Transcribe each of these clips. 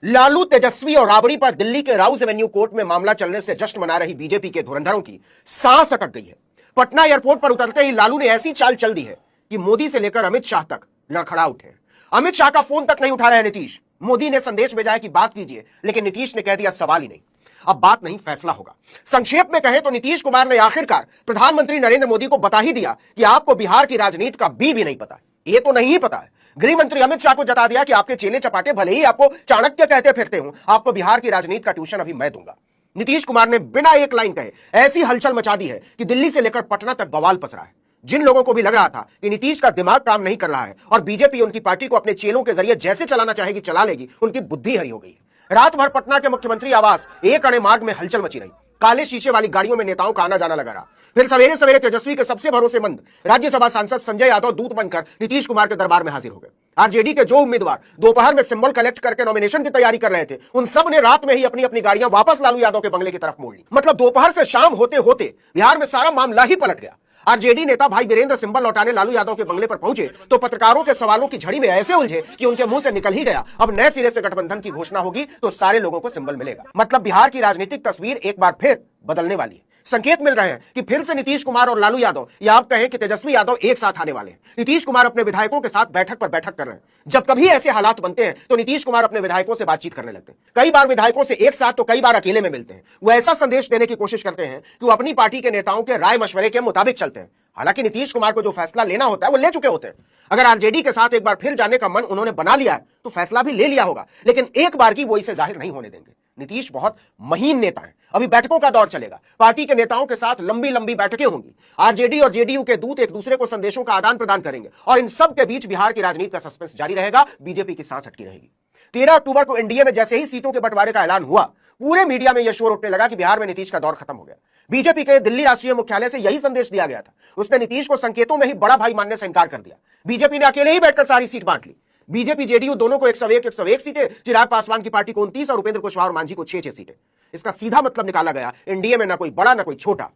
लालू, तेजस्वी और राबड़ी पर दिल्ली के राउज एवेन्यू कोर्ट में मामला चलने से जश्न मना रही बीजेपी के धुरंधरों की सांस अटक गई है। पटना एयरपोर्ट पर उतरते ही लालू ने ऐसी चाल चल दी है कि मोदी से लेकर अमित शाह तक लड़खड़ा उठे। अमित शाह का फोन तक नहीं उठा रहे हैं नीतीश। मोदी ने संदेश भेजा है कि बात कीजिए, लेकिन नीतीश ने कह दिया सवाल ही नहीं। अब बात नहीं, फैसला होगा। संक्षेप में कहें तो नीतीश कुमार ने आखिरकार प्रधानमंत्री नरेंद्र मोदी को बता ही दिया कि आपको बिहार की राजनीति का बी भी नहीं पता है। ये तो नहीं पता है। गृह मंत्री अमित शाह को जता दिया कि आपके चेले चपाटे भले ही आपको चाणक्य कहते फिरते हूं, आपको बिहार की राजनीति का ट्यूशन अभी मैं दूंगा। नीतीश कुमार ने बिना एक लाइन कहे ऐसी हलचल मचा दी है कि दिल्ली से लेकर पटना तक बवाल पसरा है। जिन लोगों को भी लग रहा था कि नीतीश का दिमाग काम नहीं कर रहा है और बीजेपी उनकी पार्टी को अपने चेलों के जरिए जैसे चलाना चाहेगी चला लेगी, उनकी बुद्धि हरी हो गई है। रात भर पटना के मुख्यमंत्री आवास एक अणे मार्ग में हलचल मची रही। काले शीशे वाली गाड़ियों में नेताओं का आना जाना लगा रहा। फिर सवेरे सवेरे तेजस्वी के सबसे भरोसेमंद राज्यसभा सांसद संजय यादव दूत बनकर नीतीश कुमार के दरबार में हाजिर हो गए। आरजेडी के जो उम्मीदवार दोपहर में सिंबल कलेक्ट करके नॉमिनेशन की तैयारी कर रहे थे, उन सब ने रात में ही अपनी अपनी गाड़ियां वापस लालू यादव के बंगले की तरफ मोड़ ली। मतलब दोपहर से शाम होते होते बिहार में सारा मामला ही पलट गया। आरजेडी नेता भाई वीरेंद्र सिंबल लौटाने लालू यादव के बंगले पर पहुंचे तो पत्रकारों के सवालों की झड़ी में ऐसे उलझे कि उनके मुंह से निकल ही गया, अब नए सिरे से गठबंधन की घोषणा होगी तो सारे लोगों को सिंबल मिलेगा। मतलब बिहार की राजनीतिक तस्वीर एक बार फिर बदलने वाली है। संकेत मिल रहे हैं कि फिर से नीतीश कुमार और लालू यादव या आप कहें कि तेजस्वी यादव एक साथ आने वाले हैं। नीतीश कुमार अपने विधायकों के साथ बैठक पर बैठक कर रहे हैं। जब कभी ऐसे हालात बनते हैं तो नीतीश कुमार अपने विधायकों से बातचीत करने लगते हैं। कई बार विधायकों से एक साथ तो कई बार अकेले में मिलते हैं। वो ऐसा संदेश देने की कोशिश करते हैं कि वो अपनी पार्टी के नेताओं के राय मशवरे के मुताबिक चलते हैं। हालांकि नीतीश कुमार को जो फैसला लेना होता है वो ले चुके होते हैं। अगर आरजेडी के साथ एक बार फिर जाने का मन उन्होंने बना लिया है तो फैसला भी ले लिया होगा, लेकिन एक बार की वो इसे जाहिर नहीं होने देंगे। नीतीश बहुत महीन नेता है। अभी बैठकों का दौर चलेगा। पार्टी के नेताओं के साथ लंबी लंबी बैठकें होंगी। आरजेडी और जेडीयू के दूत एक दूसरे को संदेशों का आदान प्रदान करेंगे और इन सब के बीच बिहार की राजनीति का सस्पेंस जारी रहेगा। बीजेपी की सांस अटकी रहेगी। 13 अक्टूबर को एनडीए में जैसे ही सीटों के बंटवारे का ऐलान हुआ, पूरे मीडिया में यह शोर उठने लगा कि बिहार में नीतीश का दौर खत्म हो गया। बीजेपी के दिल्ली राष्ट्रीय मुख्यालय से यही संदेश दिया गया था। उसने नीतीश को संकेतों में ही बड़ा भाई मानने से इंकार कर दिया। बीजेपी ने अकेले ही बैठकर सारी सीट बांट ली। बीजेपी जेडीयू दोनों को 101 सीटें, चिराग पासवान की पार्टी को 29 और उपेंद्र कुशवाहा और मांझी को 6 सीटें। इसका सीधा मतलब निकाला गया, एनडीए में ना कोई बड़ा ना कोई छोटा,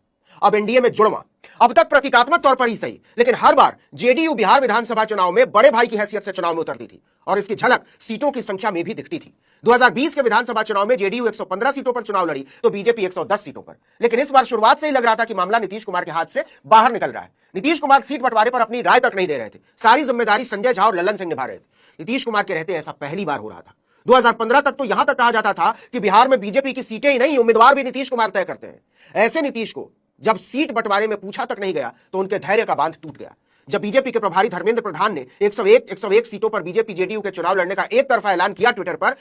अब एनडीए में जुड़वा। अब तक प्रतीकात्मक तौर पर ही सही, लेकिन हर बार जेडीयू बिहार विधानसभा चुनाव में बड़े भाई की हैसियत से चुनाव में उतरती थी और इसकी झलक सीटों की संख्या में भी दिखती थी। 2020 के विधानसभा चुनाव में जेडीयू 115 सीटों पर चुनाव लड़ी तो बीजेपी 110 सीटों पर। लेकिन इस बार शुरुआत से ही लग रहा था कि मामला नीतीश कुमार के हाथ से बाहर निकल रहा है। नीतीश कुमार सीट बंटवारे पर अपनी राय तक नहीं दे रहे थे। सारी जिम्मेदारी संजय झा और ललन सिंह निभा रहे थे। नीतीश कुमार के रहते ऐसा पहली बार हो रहा था। 2015 तक तो यहां तक कहा जाता था कि बिहार में बीजेपी की सीटें ही नहीं, उम्मीदवार भी नीतीश कुमार तय करते हैं। ऐसे नीतीश को जब सीट बंटवारे में पूछा तक नहीं गया तो उनके धैर्य का बांध टूट गया। जब बीजेपी के प्रभारी धर्मेंद्र प्रधान ने 101 सीटों पर बीजेपी जेडीयू के चुनाव लड़ने का एक तरफा ऐलान किया ट्विटर पर, तो